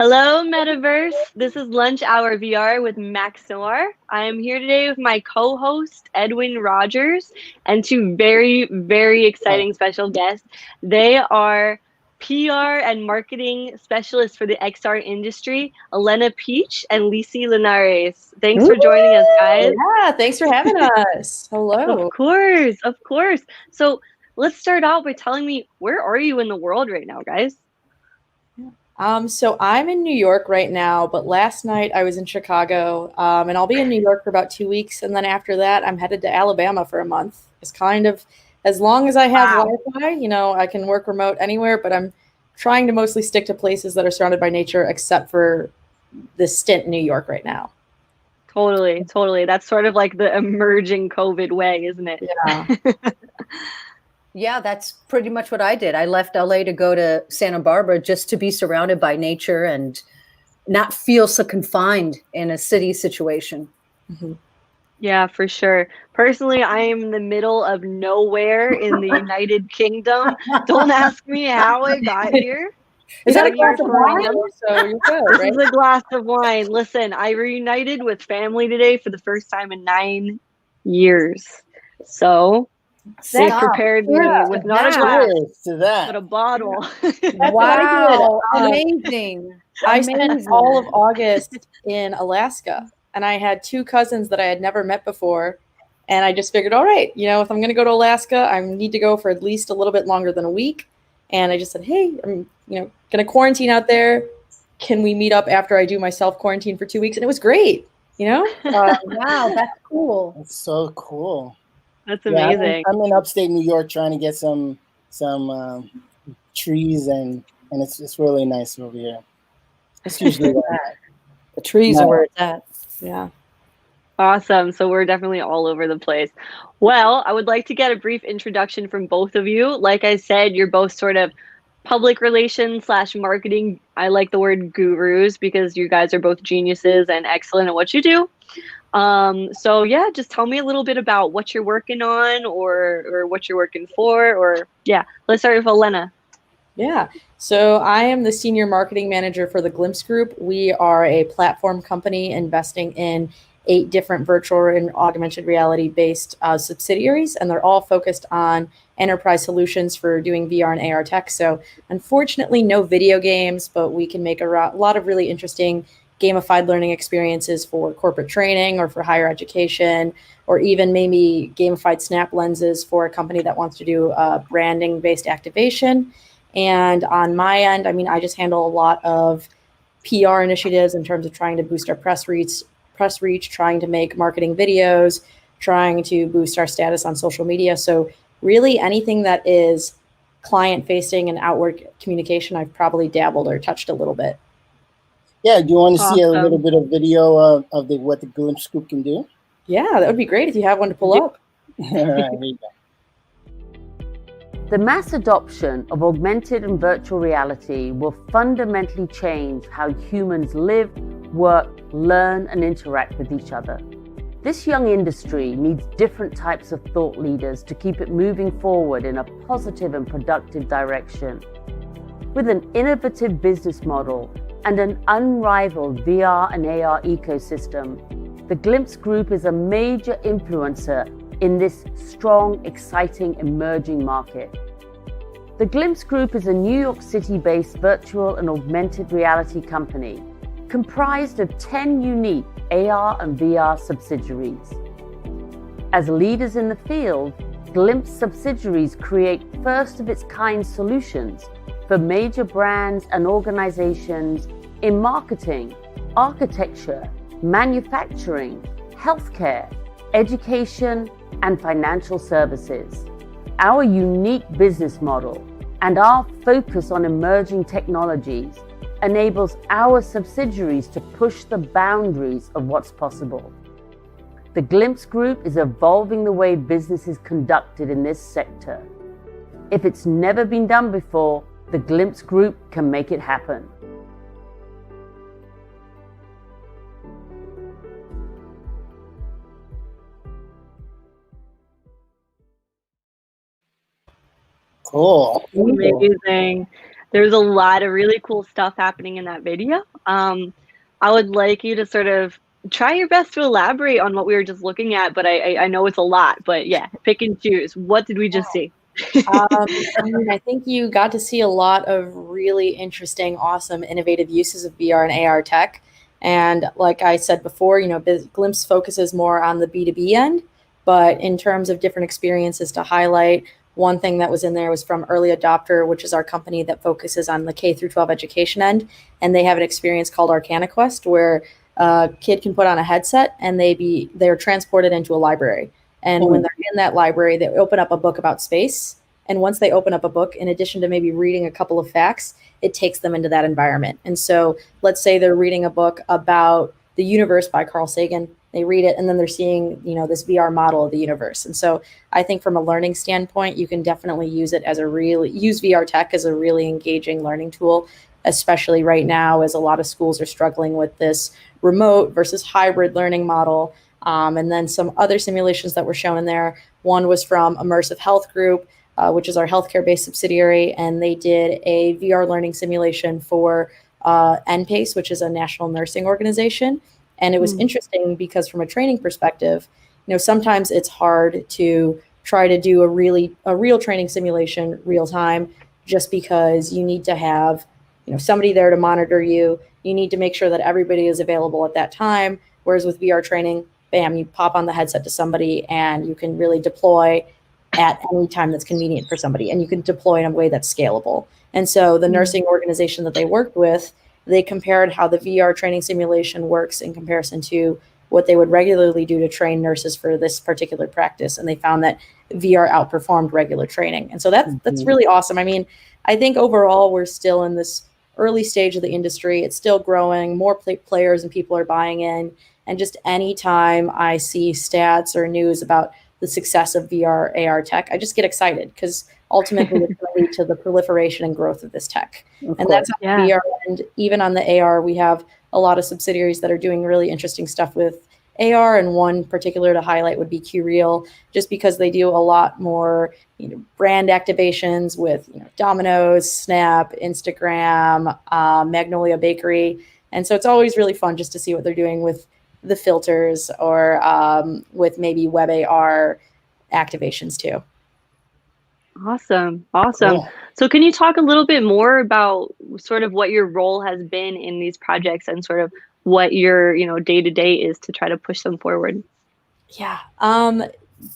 Hello, Metaverse. This is Lunch Hour VR with Max Noir. I am here today with my co host, Edwin Rogers, and two very, very exciting special guests. They are PR and marketing specialists for the XR industry, Elana Piech and Lisi Linares. Thanks for joining us, guys. Yeah, thanks for having us. Hello. Of course. So let's start out by telling me, where are you in the world right now, guys? So I'm in New York right now, but last night I was in Chicago, and I'll be in New York for about 2 weeks, and then after that I'm headed to Alabama for a month. It's kind of as long as I have Wi-Fi, I can work remote anywhere, but I'm trying to mostly stick to places that are surrounded by nature, except for this stint in New York right now. Totally. That's sort of like the emerging COVID way, isn't it? Yeah. Yeah, that's pretty much what I did. I left LA to go to Santa Barbara just to be surrounded by nature and not feel so confined in a city situation. Mm-hmm. Yeah, for sure. Personally, I am in the middle of nowhere in the United Kingdom. Don't ask me how I got here. Is that a glass of wine? So you're good, This right? is a glass of wine. Listen, I reunited with family today for the first time in 9 years. So they prepared me with not a glass, but a bottle. Wow, amazing. I spent all of August in Alaska, and I had two cousins that I had never met before. And I just figured, all right, if I'm going to go to Alaska, I need to go for at least a little bit longer than a week. And I just said, hey, I'm, going to quarantine out there. Can we meet up after I do my self-quarantine for 2 weeks? And it was great, Wow, that's cool. That's so cool. That's amazing. Yeah, I'm in upstate New York trying to get some trees, and it's really nice over here. It's usually the trees are where it's at. Yeah. Awesome. So we're definitely all over the place. Well, I would like to get a brief introduction from both of you. Like I said, you're both sort of public relations / marketing. I like the word gurus because you guys are both geniuses and excellent at what you do. So yeah, just tell me a little bit about what you're working on or what you're working for, or yeah, let's start with Elana. Yeah. So I am the senior marketing manager for the Glimpse Group. We are a platform company investing in 8 different virtual and augmented reality based subsidiaries, and they're all focused on enterprise solutions for doing VR and AR tech. So unfortunately, no video games, but we can make a lot of really interesting gamified learning experiences for corporate training or for higher education, or even maybe gamified snap lenses for a company that wants to do branding based activation. And on my end, I just handle a lot of PR initiatives in terms of trying to boost our press reach, trying to make marketing videos, trying to boost our status on social media. So really anything that is client facing and outward communication, I've probably dabbled or touched a little bit. Yeah, do you want to see a little bit of video of what the Glimpse Group can do? Yeah, that would be great if you have one to pull up. All right, here you go. The mass adoption of augmented and virtual reality will fundamentally change how humans live, work, learn, and interact with each other. This young industry needs different types of thought leaders to keep it moving forward in a positive and productive direction. With an innovative business model and an unrivaled VR and AR ecosystem, the Glimpse Group is a major influencer in this strong, exciting, emerging market. The Glimpse Group is a New York City-based virtual and augmented reality company comprised of 10 unique AR and VR subsidiaries. As leaders in the field, Glimpse subsidiaries create first-of-its-kind solutions for major brands and organizations in marketing, architecture, manufacturing, healthcare, education, and financial services. Our unique business model and our focus on emerging technologies enables our subsidiaries to push the boundaries of what's possible. The Glimpse Group is evolving the way business is conducted in this sector. If it's never been done before, the Glimpse Group can make it happen. Cool. Amazing. There's a lot of really cool stuff happening in that video. I would like you to sort of try your best to elaborate on what we were just looking at, but I know it's a lot, but yeah, pick and choose. What did we just see? I think you got to see a lot of really interesting, awesome, innovative uses of VR and AR tech. And like I said before, Glimpse focuses more on the B2B end, but in terms of different experiences to highlight, one thing that was in there was from Early Adopter, which is our company that focuses on the K through 12 education end. And they have an experience called Arcana Quest, where a kid can put on a headset and they're transported into a library. And when they're in that library, they open up a book about space. And once they open up a book, in addition to maybe reading a couple of facts, it takes them into that environment. And so let's say they're reading a book about the universe by Carl Sagan. They read it and then they're seeing, this VR model of the universe. And so I think from a learning standpoint, you can definitely use VR tech as a really engaging learning tool, especially right now as a lot of schools are struggling with this remote versus hybrid learning model. And then some other simulations that were shown in there. One was from Immersive Health Group, which is our healthcare-based subsidiary, and they did a VR learning simulation for NPACE, which is a national nursing organization. And it was interesting because from a training perspective, sometimes it's hard to try to do a real training simulation real time, just because you need to have somebody there to monitor you. You need to make sure that everybody is available at that time. Whereas with VR training, bam, you pop on the headset to somebody and you can really deploy at any time that's convenient for somebody, and you can deploy in a way that's scalable. And so the nursing organization that they worked with, they compared how the VR training simulation works in comparison to what they would regularly do to train nurses for this particular practice. And they found that VR outperformed regular training. And so that's really awesome. I mean, I think overall we're still in this early stage of the industry. It's still growing, more players and people are buying in. And just anytime I see stats or news about the success of VR AR tech, I just get excited, because ultimately it's going to lead to the proliferation and growth of this tech. And that's on the VR. And even on the AR, we have a lot of subsidiaries that are doing really interesting stuff with AR. And one particular to highlight would be QReal, just because they do a lot more brand activations with Domino's, Snap, Instagram, Magnolia Bakery. And so it's always really fun just to see what they're doing with the filters or with maybe web AR activations too. Awesome. Cool. So can you talk a little bit more about sort of what your role has been in these projects and sort of what your day-to-day is to try to push them forward? Yeah.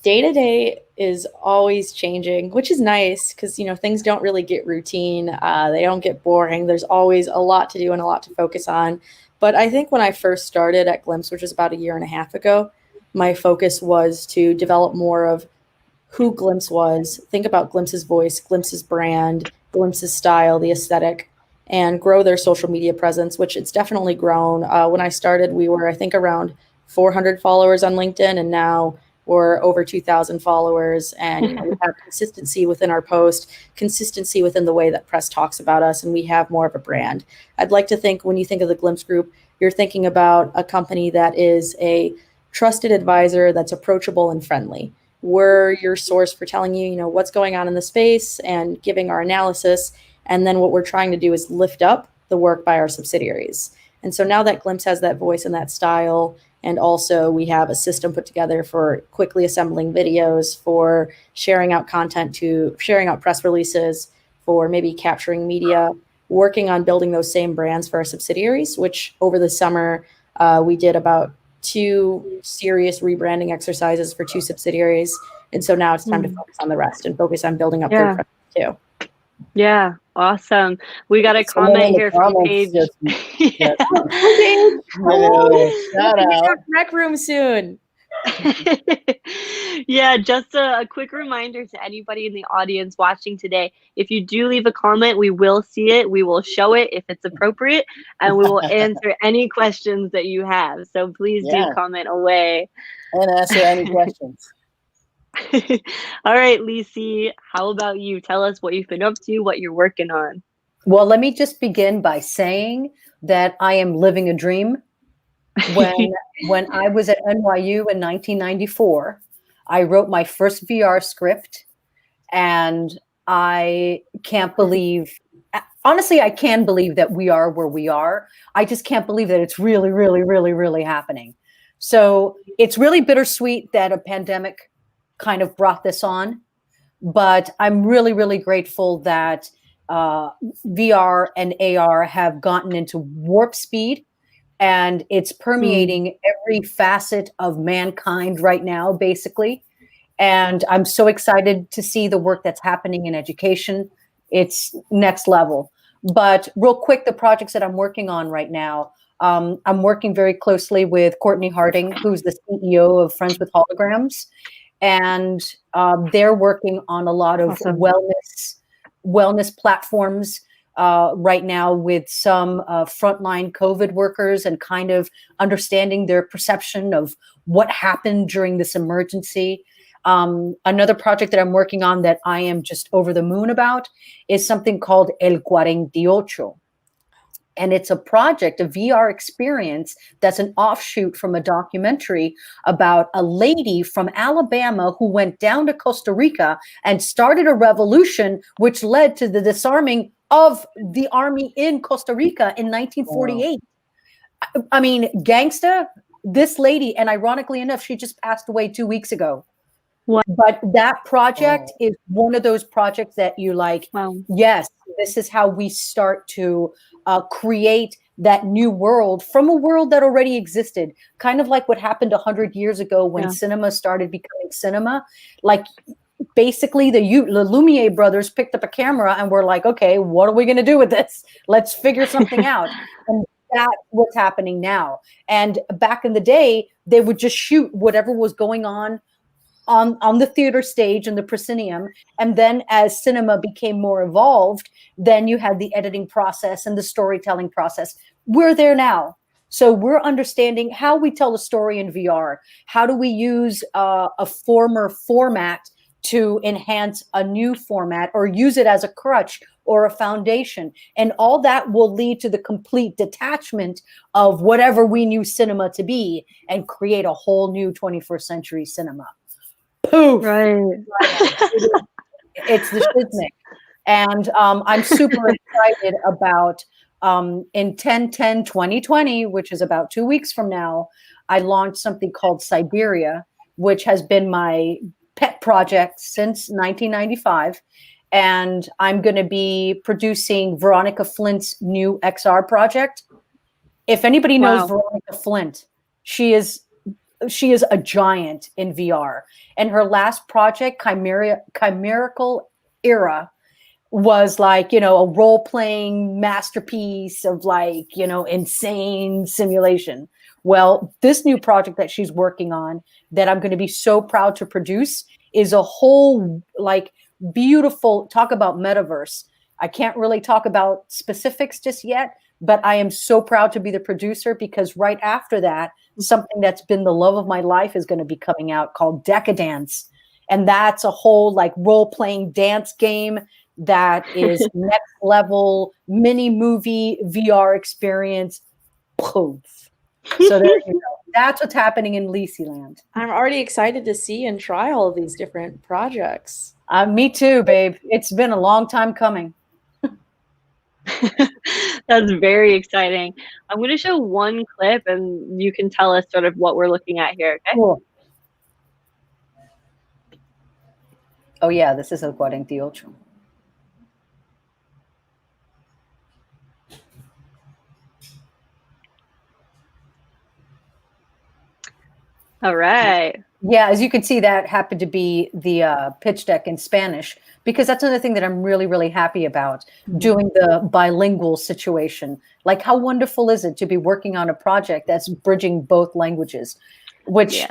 Day-to-day is always changing, which is nice because things don't really get routine. They don't get boring. There's always a lot to do and a lot to focus on. But I think when I first started at Glimpse, which was about a year and a half ago, my focus was to develop more of who Glimpse was, think about Glimpse's voice, Glimpse's brand, Glimpse's style, the aesthetic, and grow their social media presence, which it's definitely grown. When I started, we were, I think, around 400 followers on LinkedIn, and now we're over 2,000 followers. And we have consistency within our post, consistency within the way that press talks about us, and we have more of a brand. I'd like to think when you think of the Glimpse Group, you're thinking about a company that is a trusted advisor that's approachable and friendly. We're your source for telling you, what's going on in the space and giving our analysis. And then what we're trying to do is lift up the work by our subsidiaries. And so now that Glimpse has that voice and that style, and also we have a system put together for quickly assembling videos, for sharing out content, to sharing out press releases, for maybe capturing media, working on building those same brands for our subsidiaries, which over the summer we did about 2 serious rebranding exercises for 2 subsidiaries. And so now it's time to focus on the rest and focus on building up their presence too. Yeah, awesome. We got a comment here from Paige. Shout out. Rec room soon. Yeah, just a quick reminder to anybody in the audience watching today, if you do leave a comment, we will see it, we will show it if it's appropriate, and we will answer any questions that you have. So please do comment away. And answer any questions. All right, Lisi, how about you? Tell us what you've been up to, what you're working on. Well, let me just begin by saying that I am living a dream. When I was at NYU in 1994, I wrote my first VR script, and I can't believe honestly, I can believe that we are where we are. I just can't believe that it's really, really, really, really happening. So it's really bittersweet that a pandemic kind of brought this on. But I'm really, really grateful that VR and AR have gotten into warp speed, and it's permeating every facet of mankind right now, basically. And I'm so excited to see the work that's happening in education. It's next level. But real quick, the projects that I'm working on right now, I'm working very closely with Courtney Harding, who's the CEO of Friends with Holograms. And they're working on a lot of Awesome. wellness platforms right now with some frontline COVID workers, and kind of understanding their perception of what happened during this emergency. Another project that I'm working on that I am just over the moon about is something called El 48. And it's a project, a VR experience that's an offshoot from a documentary about a lady from Alabama who went down to Costa Rica and started a revolution, which led to the disarming of the army in Costa Rica in 1948. Wow. I mean, gangsta, this lady, and ironically enough, she just passed away 2 weeks ago. Wow. But that project is one of those projects that you like, yes, this is how we start to create that new world from a world that already existed. Kind of like what happened 100 years ago when cinema started becoming cinema. Like basically the Lumiere brothers picked up a camera and were like, okay, what are we going to do with this? Let's figure something out. And that's what's happening now. And back in the day, they would just shoot whatever was going on the theater stage and the proscenium. And then as cinema became more evolved, then you had the editing process and the storytelling process. We're there now. So we're understanding how we tell a story in VR. How do we use a former format to enhance a new format, or use it as a crutch or a foundation? And all that will lead to the complete detachment of whatever we knew cinema to be, and create a whole new 21st century cinema. Poof. Right. It's the shiznick. And I'm super excited about in 10/10/2020, which is about 2 weeks from now, I launched something called Siberia, which has been my pet project since 1995. And I'm going to be producing Veronica Flint's new XR project. If anybody knows Veronica Flint, she is a giant in VR. And her last project, Chimerical Era, was like, a role-playing masterpiece of like, insane simulation. Well, this new project that she's working on that I'm going to be so proud to produce is a whole like beautiful, talk about metaverse. I can't really talk about specifics just yet, but I am so proud to be the producer, because right after that, something that's been the love of my life is going to be coming out called Decadence. And that's a whole like role-playing dance game that is next level mini movie VR experience. Poof. So there you go. That's what's happening in Lisi land. I'm already excited to see and try all of these different projects. Me too, babe. It's been a long time coming. That's very exciting. I'm going to show one clip and you can tell us sort of what we're looking at here. Okay. Cool. Oh yeah, this is El 48. All right. Yeah, as you can see, that happened to be the pitch deck in Spanish, because that's another thing that I'm really, really happy about, doing the bilingual situation. Like, how wonderful is it to be working on a project that's bridging both languages, which,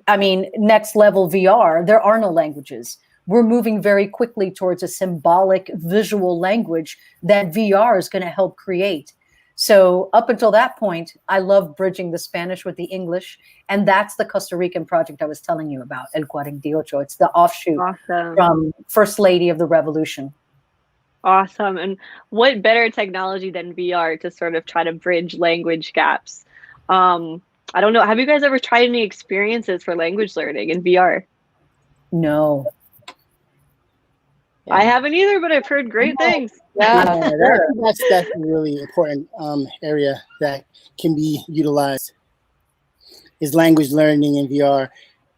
I mean, next level VR, there are no languages. We're moving very quickly towards a symbolic visual language that VR is going to help create. So up until that point, I love bridging the Spanish with the English. And that's the Costa Rican project I was telling you about, El 48. It's the offshoot from First Lady of the Revolution. Awesome. And what better technology than VR to sort of try to bridge language gaps? I don't know. Have you guys ever tried any experiences for language learning in VR? No. I haven't either, but I've heard great things. That's a really important area that can be utilized is language learning in VR,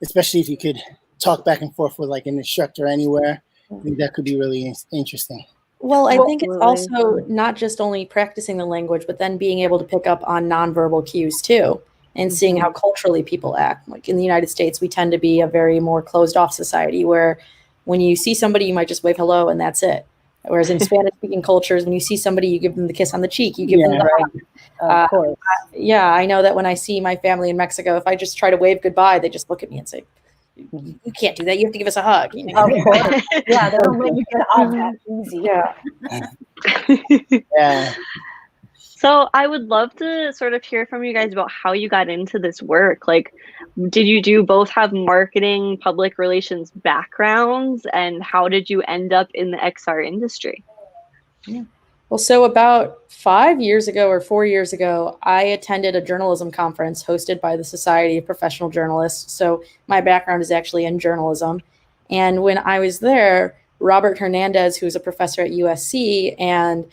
especially if you could talk back and forth with like an instructor anywhere. I think that could be really interesting. Well, I think it's also not just only practicing the language, but then being able to pick up on nonverbal cues too, and seeing how culturally people act. Like in the United States, we tend to be a very more closed off society where when you see somebody, you might just wave hello and that's it. Whereas in Spanish speaking cultures, when you see somebody, you give them the kiss on the cheek, you give them the hug. Of course. I know that when I see my family in Mexico, if I just try to wave goodbye, they just look at me and say, you can't do that. You have to give us a hug. You know? Of course. Yeah, they don't let you get out that easy. Yeah. So I would love to sort of hear from you guys about how you got into this work. Like, did you both have marketing, public relations backgrounds, and how did you end up in the XR industry? Yeah. Well, so about 5 years ago or 4 years ago, I attended a journalism conference hosted by the Society of Professional Journalists. So my background is actually in journalism. And when I was there, Robert Hernandez, who's a professor at USC, and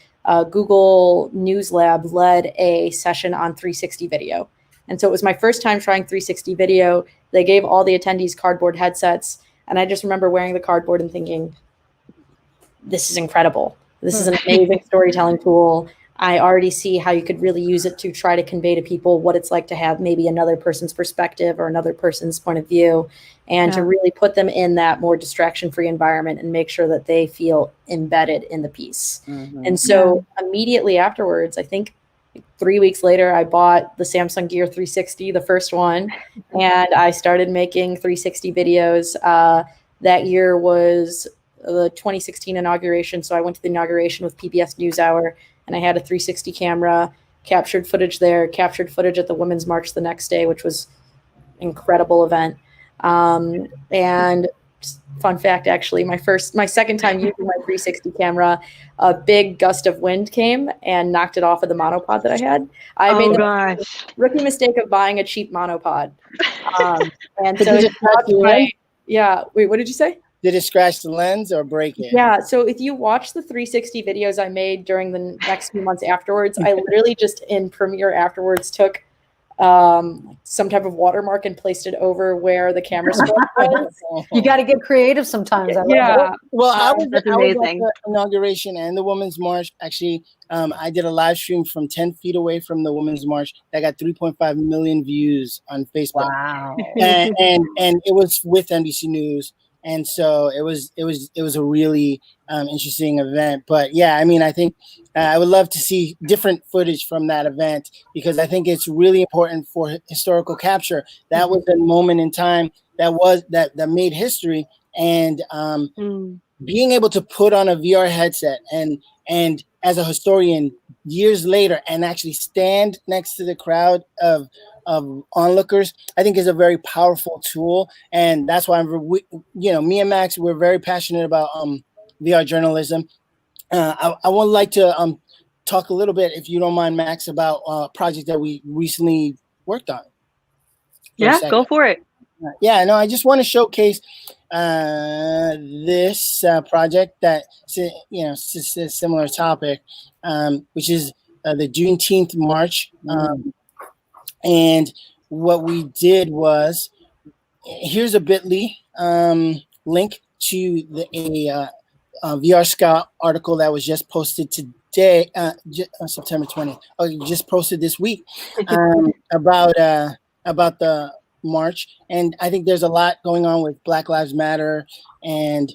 Google News Lab led a session on 360 video. And so it was my first time trying 360 video. They gave all the attendees cardboard headsets. And I just remember wearing the cardboard and thinking, this is incredible. This is an amazing storytelling tool. I already see how you could really use it to try to convey to people what it's like to have maybe another person's perspective or another person's point of view, and to really put them in that more distraction-free environment and make sure that they feel embedded in the piece. And so immediately afterwards, I think 3 weeks later, I bought the Samsung Gear 360, the first one, and I started making 360 videos. That year was the 2016 inauguration. So I went to the inauguration with PBS NewsHour, and I had a 360 camera, captured footage there, captured footage at the Women's March the next day, which was an incredible event. And fun fact, actually, my second time using my 360 camera, a big gust of wind came and knocked it off of the monopod that I had. I made the rookie mistake of buying a cheap monopod. And so wait, what did you say? Did it scratch the lens or break it? Yeah. So if you watch the 360 videos I made during the next few months afterwards, I literally just in Premiere afterwards took some type of watermark and placed it over where the camera was. You got to get creative sometimes. Well, I was at the inauguration and the Women's March. Actually, I did a live stream from 10 feet away from the Women's March that got 3.5 million views on Facebook. Wow. and it was with NBC News. And so it was a really interesting event. But yeah, I mean, I think I would love to see different footage from that event, because I think it's really important for historical capture. That was a moment in time that made history, and being able to put on a VR headset and as a historian years later and actually stand next to the crowd of onlookers, I think is a very powerful tool. And that's why me and Max, we're very passionate about VR journalism. I would like to talk a little bit, if you don't mind, Max, about a project that we recently worked on. Yeah, go for it. Yeah, no, I just want to showcase this project that, it's a similar topic, which is the Juneteenth March. And what we did was, here's a bit.ly link to a VR Scout article that was just posted today, September 20th. Oh, just posted this week about the march. And I think there's a lot going on with Black Lives Matter, and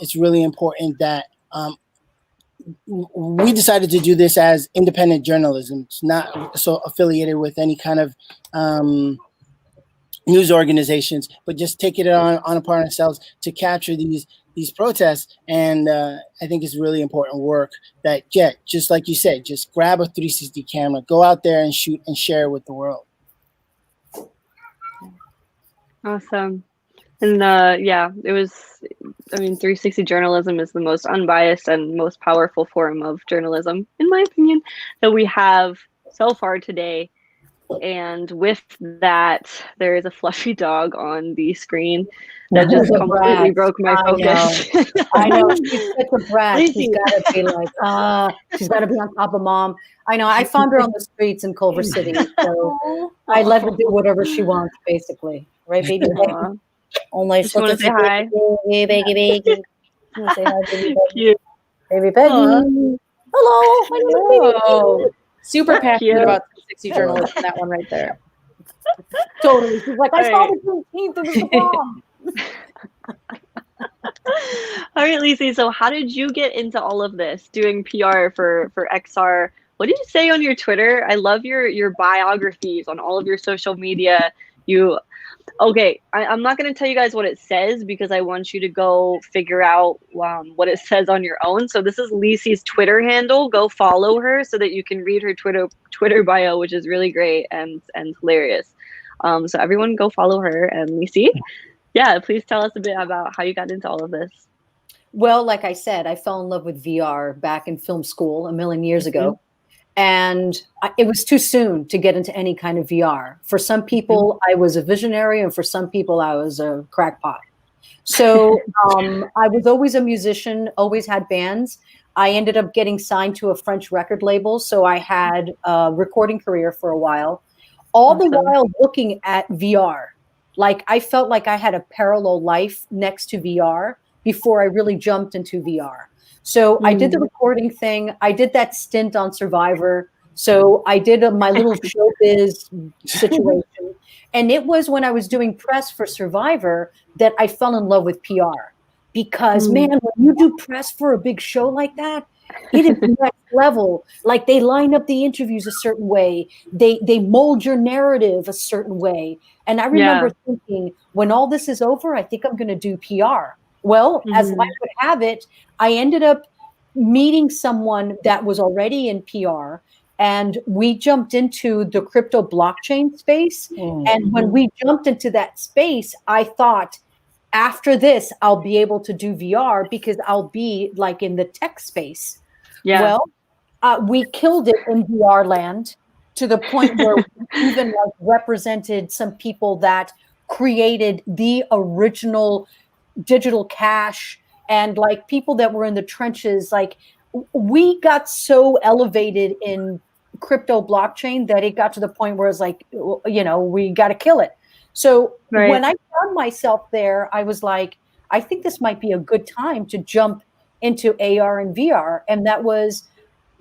it's really important that we decided to do this as independent journalism. It's not so affiliated with any kind of news organizations, but just take it on upon ourselves to capture these protests. And I think it's really important work that, just like you said, just grab a 360 camera, go out there and shoot and share with the world. Awesome. And it was, 360 journalism is the most unbiased and most powerful form of journalism, in my opinion, that we have so far today. And with that, there is a fluffy dog on the screen that just She's a completely brat. broke my focus. I know. She's such a brat. She's Lisi. got to be like, she's got to be on top of mom. I know. I found her on the streets in Culver City. So I let her do whatever she wants, basically. Right, baby? Aw. Oh, my Just want to say hi. baby. Say hi, baby. Cute. Baby Peggy. Aw. Hello. My name is baby Oh, super passionate Cute. about 360 journalism. That one right there. Totally. She's like, I saw Right. the Juneteenth. It was the bomb. All right, Lisi. So, how did you get into all of this, doing PR for XR? What did you say on your Twitter? I love your biographies on all of your social media. You, okay? I'm not going to tell you guys what it says because I want you to go figure out what it says on your own. So, this is Lisi's Twitter handle. Go follow her so that you can read her Twitter bio, which is really great and hilarious. So, everyone, go follow her. And Lisi, yeah, please tell us a bit about how you got into all of this. Well, like I said, I fell in love with VR back in film school a million years ago. And it was too soon to get into any kind of VR. For some people, I was a visionary, and for some people, I was a crackpot. So I was always a musician, always had bands. I ended up getting signed to a French record label. So I had a recording career for a while, all the while looking at VR. Like I felt like I had a parallel life next to VR before I really jumped into VR. So I did the recording thing. I did that stint on Survivor. So I did my little showbiz situation. And it was when I was doing press for Survivor that I fell in love with PR. Because, man, when you do press for a big show like that, it is next level. Like they line up the interviews a certain way. They mold your narrative a certain way. And I remember thinking, when all this is over, I think I'm going to do PR. Well, as life would have it, I ended up meeting someone that was already in PR, and we jumped into the crypto blockchain space. And when we jumped into that space, I thought, after this, I'll be able to do VR because I'll be like in the tech space. Yeah. Well, we killed it in VR land to the point where we even like represented some people that created the original digital cash, and like people that were in the trenches. Like we got so elevated in crypto blockchain that it got to the point where it's like, you know, we got to kill it. So when I found myself there, I was like, I think this might be a good time to jump into AR and VR. And that was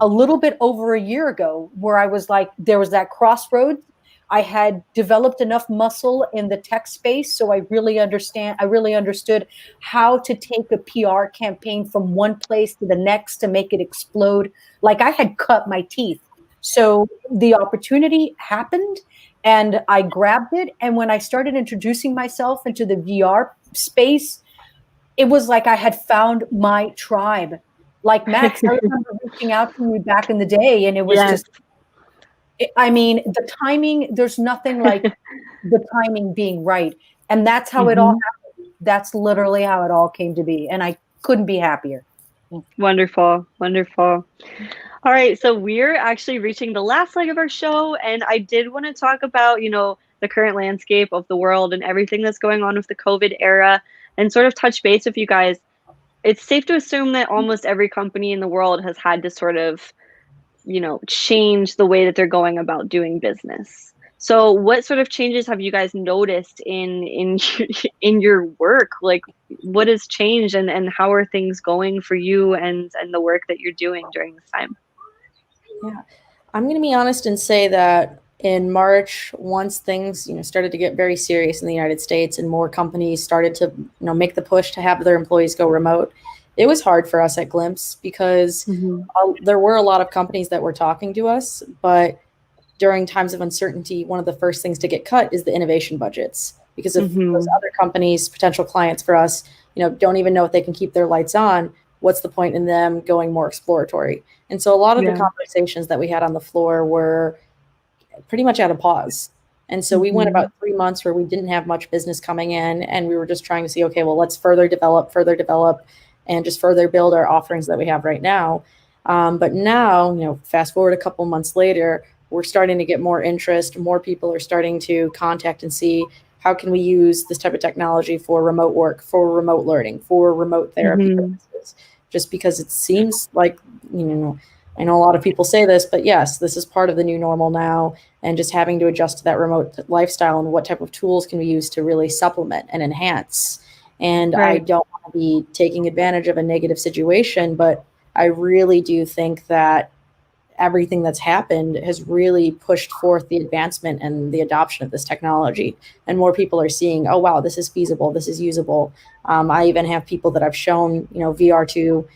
a little bit over a year ago, where I was like, there was that crossroads. I had developed enough muscle in the tech space, so I really understood how to take a PR campaign from one place to the next to make it explode. Like I had cut my teeth. So the opportunity happened and I grabbed it. And when I started introducing myself into the VR space, it was like I had found my tribe. Like Max, I remember reaching out to you back in the day, and it was just, I mean, the timing, there's nothing like the timing being right. And that's how it all happened. That's literally how it all came to be. And I couldn't be happier. Wonderful. Wonderful. All right. So we're actually reaching the last leg of our show. And I did want to talk about, you know, the current landscape of the world and everything that's going on with the COVID era, and sort of touch base with you guys. It's safe to assume that almost every company in the world has had to sort of, you know, change the way that they're going about doing business. So what sort of changes have you guys noticed in your work? Like what has changed, and how are things going for you and the work that you're doing during this time? Yeah, I'm going to be honest and say that in March, once things, you know, started to get very serious in the United States and more companies started to, you know, make the push to have their employees go remote, it was hard for us at Glimpse because there were a lot of companies that were talking to us, but during times of uncertainty, one of the first things to get cut is the innovation budgets, because if those other companies, potential clients for us, you know, don't even know if they can keep their lights on, what's the point in them going more exploratory? And so a lot of the conversations that we had on the floor were pretty much at a pause. And so we went about 3 months where we didn't have much business coming in, and we were just trying to see, okay, well, let's further develop, and just further build our offerings that we have right now. But now, you know, fast forward a couple months later, we're starting to get more interest. More people are starting to contact and see how can we use this type of technology for remote work, for remote learning, for remote therapy purposes. Just because it seems like, I know a lot of people say this, but yes, this is part of the new normal now, and just having to adjust to that remote lifestyle and what type of tools can we use to really supplement and enhance. And I don't want to be taking advantage of a negative situation, but I really do think that everything that's happened has really pushed forth the advancement and the adoption of this technology. And more people are seeing, oh, wow, this is feasible, this is usable. I even have people that I've shown, VR to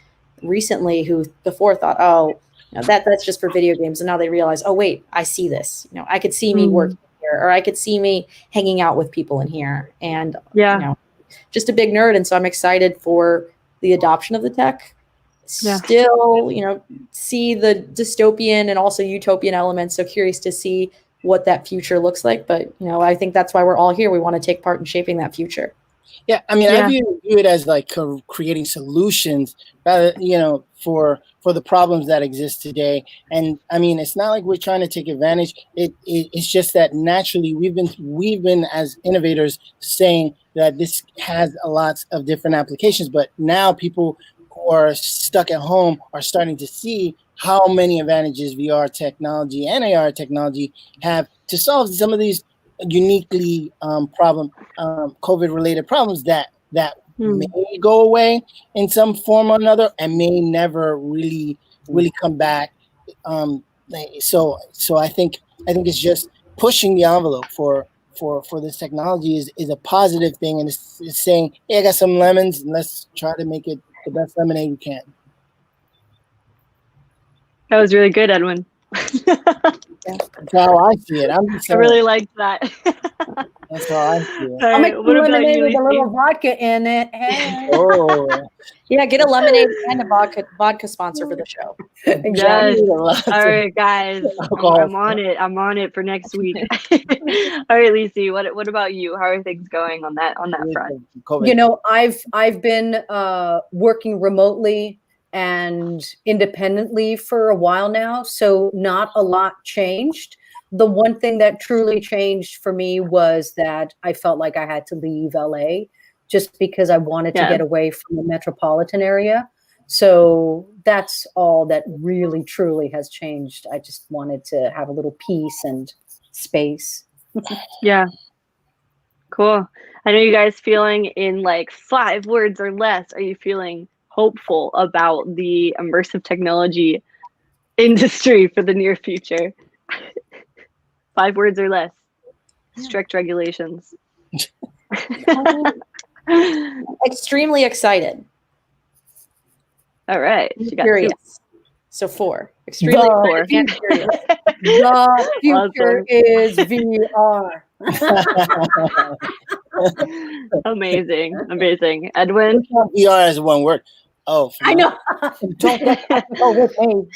recently who before thought, oh, that's just for video games. And now they realize, oh, wait, I see this. I could see me working here, or I could see me hanging out with people in here. And, just a big nerd. And so I'm excited for the adoption of the tech. Still, see the dystopian and also utopian elements. So curious to see what that future looks like. But, I think that's why we're all here. We want to take part in shaping that future. Yeah, I mean, I view it as like creating solutions, rather, for the problems that exist today. And I mean, it's not like we're trying to take advantage. It's just that naturally we've been as innovators saying that this has a lot of different applications, but now people who are stuck at home are starting to see how many advantages VR technology and AR technology have to solve some of these uniquely COVID-related problems that may go away in some form or another and may never really come back. So I think it's just pushing the envelope for this technology is a positive thing, and it's saying, hey, I got some lemons, and let's try to make it the best lemonade we can. That was really good, Edwin. That's how I see it. I really liked that. That's how I see it. I'll make What about lemonade you, with a Lisi? little vodka in it. Hey. Oh, Yeah, get a lemonade and a vodka sponsor for the show. Yes. All right, guys. I'm on it. I'm on it for next week. All right, Lisi, what about you? How are things going on that front? I've been working remotely and independently for a while now, so not a lot changed. The one thing that truly changed for me was that I felt like I had to leave LA just because I wanted to get away from the metropolitan area. So that's all that really truly has changed. I just wanted to have a little peace and space. Yeah. Cool. I know you guys feeling in like 5 words or less. Are you feeling hopeful about the immersive technology industry for the near future? 5 words or less. Strict regulations. Extremely excited. All right. She got Curious. 2. So 4. Extremely excited and curious. The future is VR. Amazing. Edwin? VR is one word. Oh, I know. Don't get technical with me.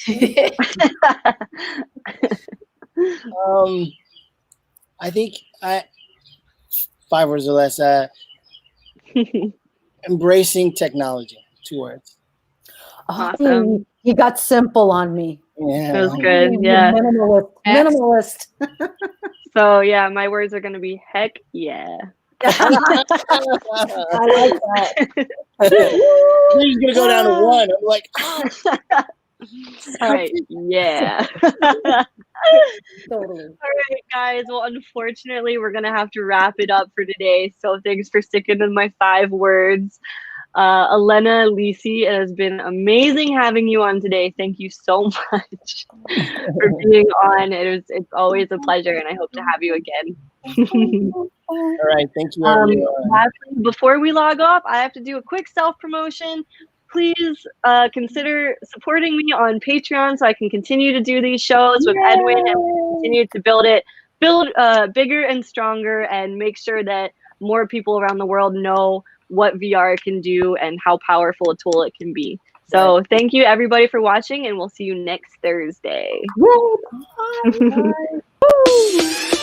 I think 5 words or less. Embracing technology. 2 words. Awesome. He got simple on me. Yeah, that was good. Yeah. Minimalist. So yeah, my words are gonna be heck yeah. I like that. He's gonna go down to 1. I'm like, all right, yeah. Totally. All right, guys. Well, unfortunately, we're gonna have to wrap it up for today. So thanks for sticking with my 5 words. Elana, Lisi, it has been amazing having you on today. Thank you so much for being on. It's always a pleasure, and I hope to have you again. all right, thank you, everyone. Lastly, before we log off, I have to do a quick self-promotion. Please consider supporting me on Patreon so I can continue to do these shows with Edwin and continue to build bigger and stronger, and make sure that more people around the world know what VR can do and how powerful a tool it can be. So thank you everybody for watching, and we'll see you next Thursday. Bye.